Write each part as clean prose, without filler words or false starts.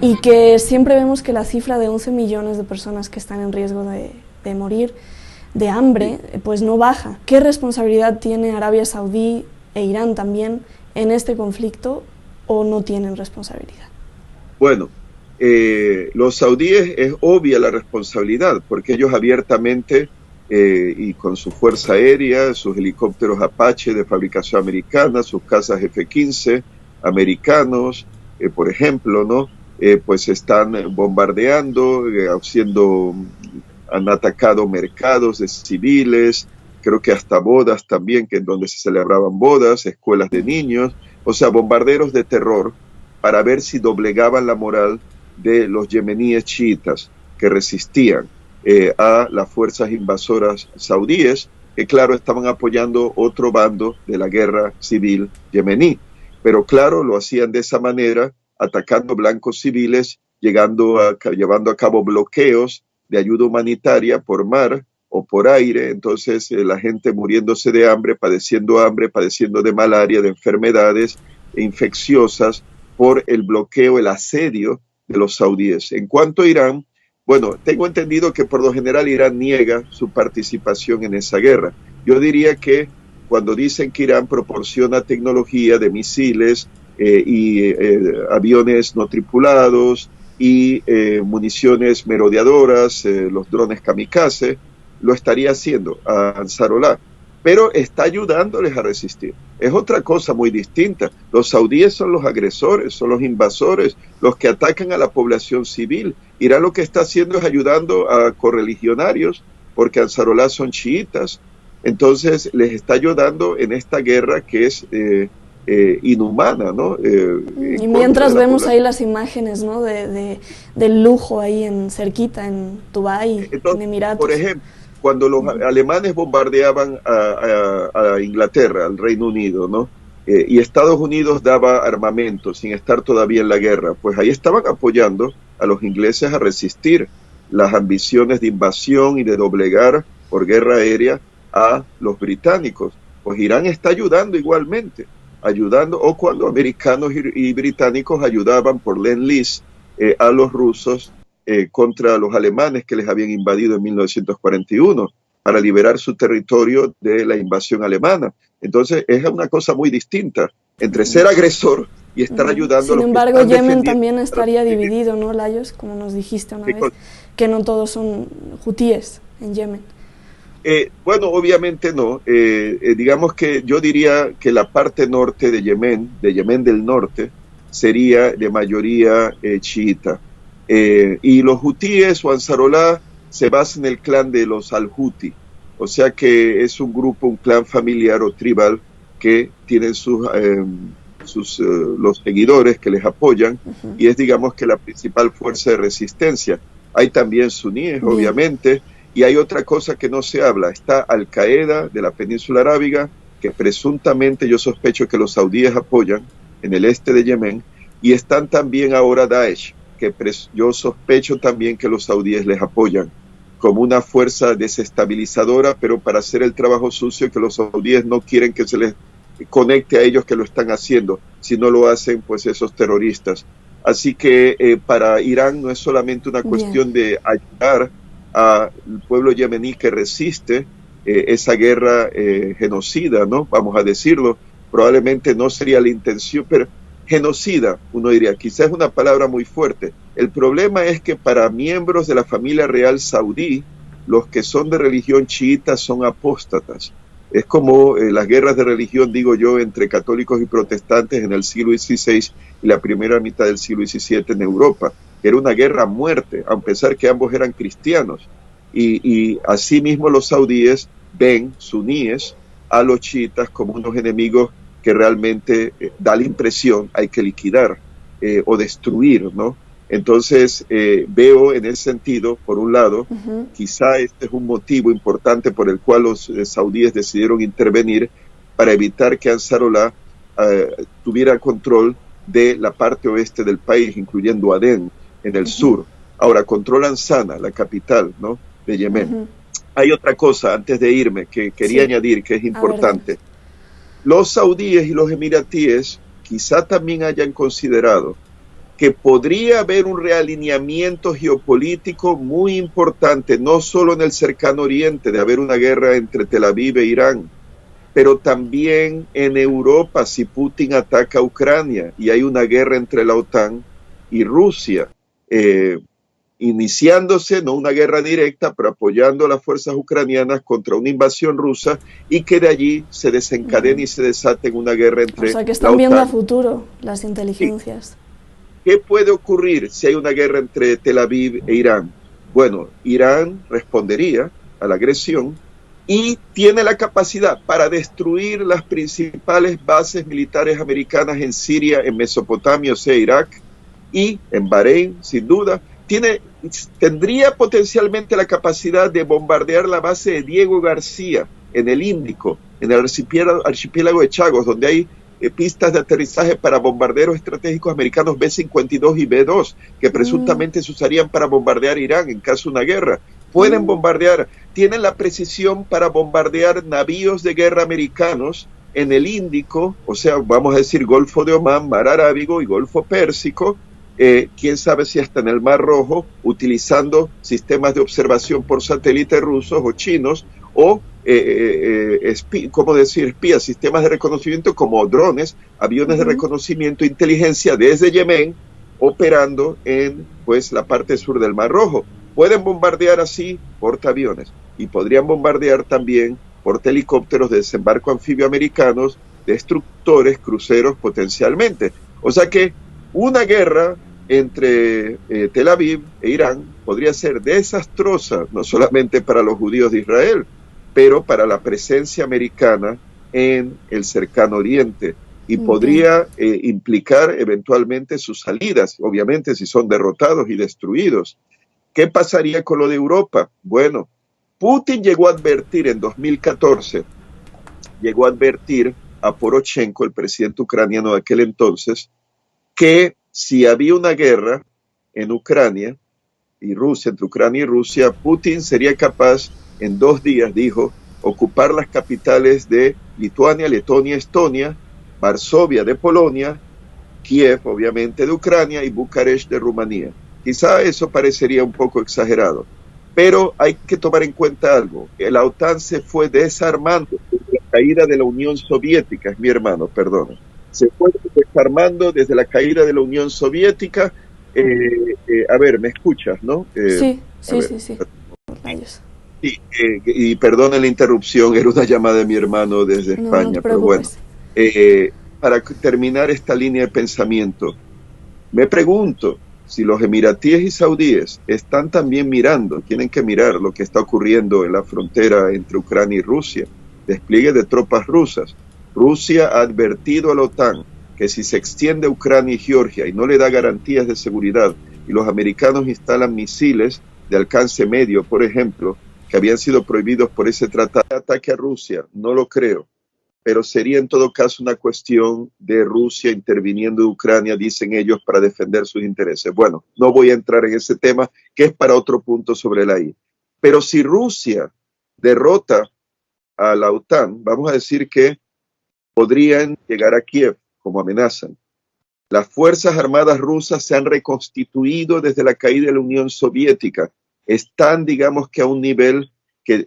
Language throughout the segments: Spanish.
y que siempre vemos que la cifra de 11 millones de personas que están en riesgo de morir de hambre, pues no baja. ¿Qué responsabilidad tiene Arabia Saudí e Irán también en este conflicto, o no tienen responsabilidad? Bueno, los saudíes es obvia la responsabilidad, porque ellos abiertamente y con su fuerza aérea, sus helicópteros Apache de fabricación americana, sus cazas F-15 americanos, por ejemplo, ¿no? Pues están bombardeando, han atacado mercados de civiles, creo que hasta bodas también, que en donde se celebraban bodas, escuelas de niños, o sea, bombarderos de terror para ver si doblegaban la moral de los yemeníes chiitas que resistían a las fuerzas invasoras saudíes, que claro, estaban apoyando otro bando de la guerra civil yemení. Pero claro, lo hacían de esa manera, atacando blancos civiles, llevando a cabo bloqueos de ayuda humanitaria por mar o por aire. Entonces la gente muriéndose de hambre, padeciendo de malaria, de enfermedades infecciosas por el bloqueo, el asedio de los saudíes. En cuanto a Irán, bueno, tengo entendido que por lo general Irán niega su participación en esa guerra. Yo diría que cuando dicen que Irán proporciona tecnología de misiles y aviones no tripulados y municiones merodeadoras, los drones kamikaze, lo estaría haciendo a Ansarollah, pero está ayudándoles a resistir. Es otra cosa muy distinta. Los saudíes son los agresores, son los invasores, los que atacan a la población civil. Irán lo que está haciendo es ayudando a correligionarios, porque Ansarollah son chiitas. Entonces les está ayudando en esta guerra que es inhumana, ¿no? Y mientras vemos ahí las imágenes, ¿no? Del lujo ahí cerquita, en Dubái, en Emiratos. Por ejemplo, cuando los alemanes bombardeaban a Inglaterra, al Reino Unido, ¿no? Y Estados Unidos daba armamento sin estar todavía en la guerra, pues ahí estaban apoyando a los ingleses a resistir las ambiciones de invasión y de doblegar por guerra aérea a los británicos. Pues Irán está ayudando igualmente, o cuando americanos y británicos ayudaban por Lend-Lease a los rusos contra los alemanes que les habían invadido en 1941 para liberar su territorio de la invasión alemana. Entonces es una cosa muy distinta entre ser agresor y estar ayudando a los Sin embargo, Yemen también estaría dividido, ¿no, Lajos? Como nos dijiste una vez, que no todos son hutíes en Yemen. Bueno, obviamente no. Digamos que yo diría que la parte norte de Yemen del norte, sería de mayoría chiita. Y los hutíes o Ansarollah se basan en el clan de los al-Huti, o sea que es un grupo, un clan familiar o tribal que tienen los seguidores que les apoyan, y es, digamos, que la principal fuerza de resistencia. Hay también suníes, obviamente, y hay otra cosa que no se habla. Está Al-Qaeda de la península arábiga, que presuntamente yo sospecho que los saudíes apoyan en el este de Yemen, y están también ahora Daesh, que yo sospecho también que los saudíes les apoyan como una fuerza desestabilizadora, pero para hacer el trabajo sucio que los saudíes no quieren que se les conecte a ellos que lo están haciendo, si no lo hacen pues esos terroristas. Así que para Irán no es solamente una cuestión de ayudar al pueblo yemení que resiste esa guerra genocida, ¿no? Vamos a decirlo, probablemente no sería la intención, pero genocida, uno diría, quizás es una palabra muy fuerte. El problema es que para miembros de la familia real saudí, los que son de religión chiita son apóstatas. Es como las guerras de religión, digo yo, entre católicos y protestantes en el siglo XVI y la primera mitad del siglo XVII en Europa, que era una guerra a muerte, a pesar que ambos eran cristianos. Y asimismo los saudíes ven, suníes, a los chiitas como unos enemigos que realmente da la impresión hay que liquidar o destruir, ¿no? Entonces veo en ese sentido, por un lado, quizá este es un motivo importante por el cual los saudíes decidieron intervenir para evitar que Ansarollah tuviera control de la parte oeste del país, incluyendo Adén en el sur. Ahora controlan Sana, la capital, ¿no?, de Yemen. Hay otra cosa antes de irme que quería añadir que es importante. Los saudíes y los emiratíes quizá también hayan considerado que podría haber un realineamiento geopolítico muy importante, no solo en el cercano oriente, de haber una guerra entre Tel Aviv e Irán, pero también en Europa si Putin ataca a Ucrania y hay una guerra entre la OTAN y Rusia, iniciándose, no una guerra directa, pero apoyando a las fuerzas ucranianas contra una invasión rusa y que de allí se desencadene y se desate en una guerra entre la OTAN. O sea que están viendo a futuro las inteligencias. Sí. ¿Qué puede ocurrir si hay una guerra entre Tel Aviv e Irán? Bueno, Irán respondería a la agresión y tiene la capacidad para destruir las principales bases militares americanas en Siria, en Mesopotamia, o sea, Irak, y en Bahrein, sin duda. Tendría potencialmente la capacidad de bombardear la base de Diego García en el Índico, en el archipiélago de Chagos, donde hay pistas de aterrizaje para bombarderos estratégicos americanos B-52 y B-2, que presuntamente se usarían para bombardear Irán en caso de una guerra. Pueden bombardear, tienen la precisión para bombardear navíos de guerra americanos en el Índico, o sea, vamos a decir Golfo de Omán, Mar Arábigo y Golfo Pérsico, quién sabe si hasta en el Mar Rojo, utilizando sistemas de observación por satélite rusos o chinos, o espías, sistemas de reconocimiento como drones, aviones de reconocimiento, inteligencia desde Yemen, operando en pues la parte sur del Mar Rojo. Pueden bombardear así portaaviones y podrían bombardear también portahelicópteros de desembarco anfibio americanos, destructores, cruceros potencialmente. O sea que una guerra entre Tel Aviv e Irán podría ser desastrosa, no solamente para los judíos de Israel, pero para la presencia americana en el cercano oriente y podría implicar eventualmente sus salidas, obviamente si son derrotados y destruidos. ¿Qué pasaría con lo de Europa? Bueno, Putin llegó a advertir en 2014, llegó a advertir a Poroshenko, el presidente ucraniano de aquel entonces, que si había una guerra en Ucrania y Rusia, entre Ucrania y Rusia, Putin sería capaz en 2 días, dijo, ocupar las capitales de Lituania, Letonia, Estonia, Varsovia de Polonia, Kiev, obviamente, de Ucrania y Bucarest de Rumanía. Quizá eso parecería un poco exagerado, pero hay que tomar en cuenta algo. La OTAN se fue desarmando desde la caída de la Unión Soviética, es mi hermano, perdón. Se fue desarmando desde la caída de la Unión Soviética. A ver, ¿me escuchas, no? Sí. Sí, y perdone la interrupción, era una llamada de mi hermano desde España, no pero bueno. Para terminar esta línea de pensamiento, me pregunto si los emiratíes y saudíes están también mirando, tienen que mirar lo que está ocurriendo en la frontera entre Ucrania y Rusia, despliegue de tropas rusas. Rusia ha advertido a la OTAN que si se extiende a Ucrania y Georgia y no le da garantías de seguridad y los americanos instalan misiles de alcance medio, por ejemplo, que habían sido prohibidos por ese tratado de ataque a Rusia, no lo creo, pero sería en todo caso una cuestión de Rusia interviniendo en Ucrania, dicen ellos, para defender sus intereses. Bueno, no voy a entrar en ese tema, que es para otro punto sobre la I. Pero si Rusia derrota a la OTAN, vamos a decir que podrían llegar a Kiev, como amenazan. Las Fuerzas Armadas rusas se han reconstituido desde la caída de la Unión Soviética. Están, digamos que a un nivel que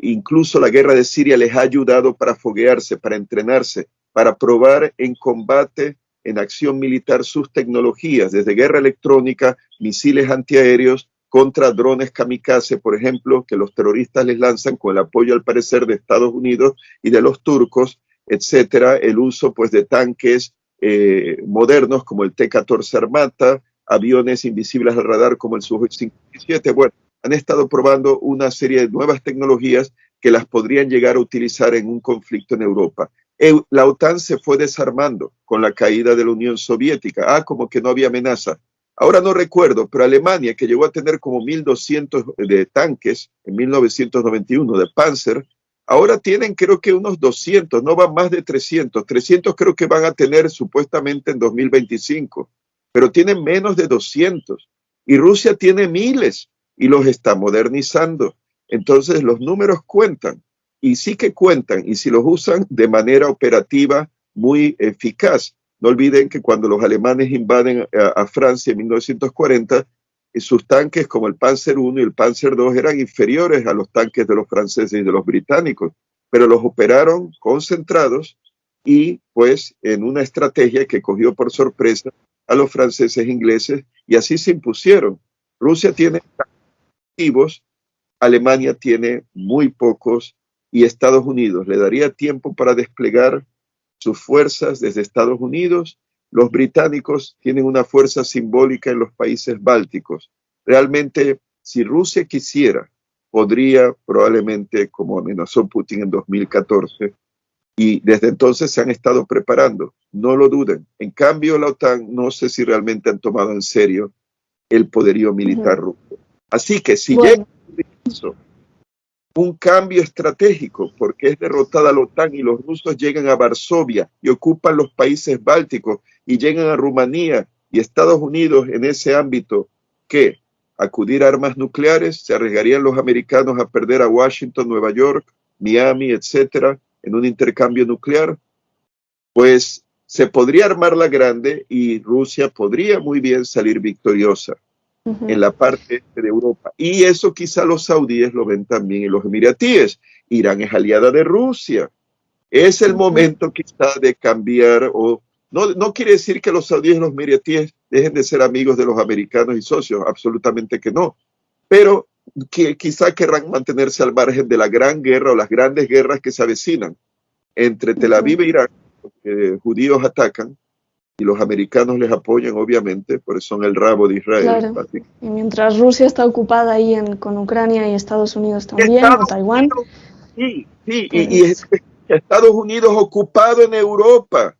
incluso la guerra de Siria les ha ayudado para foguearse, para entrenarse, para probar en combate, en acción militar sus tecnologías, desde guerra electrónica, misiles antiaéreos, contra drones kamikaze, por ejemplo, que los terroristas les lanzan con el apoyo, al parecer, de Estados Unidos y de los turcos, etcétera, el uso pues de tanques modernos como el T-14 Armata, aviones invisibles al radar como el Su-57. Bueno, han estado probando una serie de nuevas tecnologías que las podrían llegar a utilizar en un conflicto en Europa. La OTAN se fue desarmando con la caída de la Unión Soviética. Como que no había amenaza. Ahora no recuerdo, pero Alemania, que llegó a tener como 1.200 de tanques en 1991 de Panzer, ahora tienen creo que unos 200, no van más de 300. 300 creo que van a tener supuestamente en 2025, pero tienen menos de 200. Y Rusia tiene miles y los está modernizando. Entonces los números cuentan, y sí que cuentan, y si los usan de manera operativa muy eficaz. No olviden que cuando los alemanes invaden a Francia en 1940, sus tanques como el Panzer I y el Panzer II eran inferiores a los tanques de los franceses y de los británicos, pero los operaron concentrados y pues en una estrategia que cogió por sorpresa a los franceses e ingleses, y así se impusieron. Rusia tiene activos, Alemania tiene muy pocos, y Estados Unidos le daría tiempo para desplegar sus fuerzas desde Estados Unidos. Los británicos tienen una fuerza simbólica en los países bálticos. Realmente, si Rusia quisiera, podría probablemente, como amenazó Putin en 2014, y desde entonces se han estado preparando, no lo duden. En cambio, la OTAN no sé si realmente han tomado en serio el poderío militar ruso. Así que si llega un cambio estratégico, porque es derrotada la OTAN y los rusos llegan a Varsovia y ocupan los países bálticos y llegan a Rumanía y Estados Unidos en ese ámbito, ¿qué? Acudir a armas nucleares, se arriesgarían los americanos a perder a Washington, Nueva York, Miami, etcétera, en un intercambio nuclear. Pues se podría armar la grande y Rusia podría muy bien salir victoriosa en la parte este de Europa. Y eso quizá los saudíes lo ven también, y los emiratíes. Irán es aliada de Rusia. Es el momento quizá de cambiar, o no quiere decir que los saudíes y los emiratíes dejen de ser amigos de los americanos y socios, absolutamente que no. Pero que quizá querrán mantenerse al margen de la gran guerra o las grandes guerras que se avecinan entre Tel Aviv e Irán, porque judíos atacan, y los americanos les apoyan, obviamente, porque son el rabo de Israel. Claro. Y mientras Rusia está ocupada ahí con Ucrania y Estados Unidos también, o Taiwán. Sí, y Estados Unidos ocupado en Europa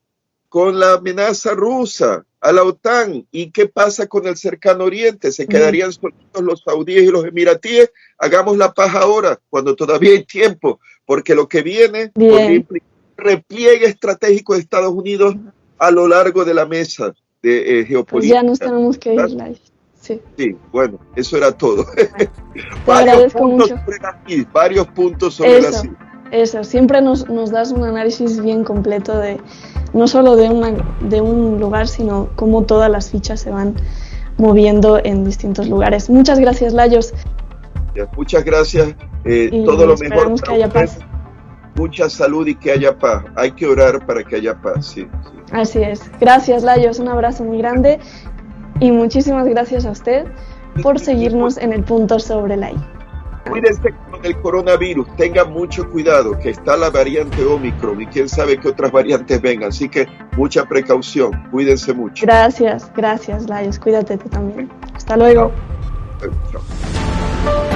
con la amenaza rusa a la OTAN. ¿Y qué pasa con el cercano oriente? ¿Se quedarían solitos los saudíes y los emiratíes? Hagamos la paz ahora, cuando todavía hay tiempo, porque lo que viene podría implicar repliegue estratégico de Estados Unidos a lo largo de la mesa de geopolítica. Pues ya nos tenemos que ir, Lai. Sí, bueno, eso era todo. Te agradezco mucho. Varios puntos sobre la CIS. Eso, siempre nos das un análisis bien completo de no solo de un lugar, sino cómo todas las fichas se van moviendo en distintos lugares. Muchas gracias, Lajos. Muchas gracias. Todo lo mejor. Esperamos que haya paz. Mucha salud y que haya paz. Hay que orar para que haya paz, sí. Así es. Gracias, Lajos. Un abrazo muy grande y muchísimas gracias a usted por seguirnos en el punto sobre la I. Cuídense con el coronavirus, tengan mucho cuidado, que está la variante Omicron y quién sabe qué otras variantes vengan, así que mucha precaución, cuídense mucho. Gracias, Lajos. Cuídate tú también. Hasta luego. Chao.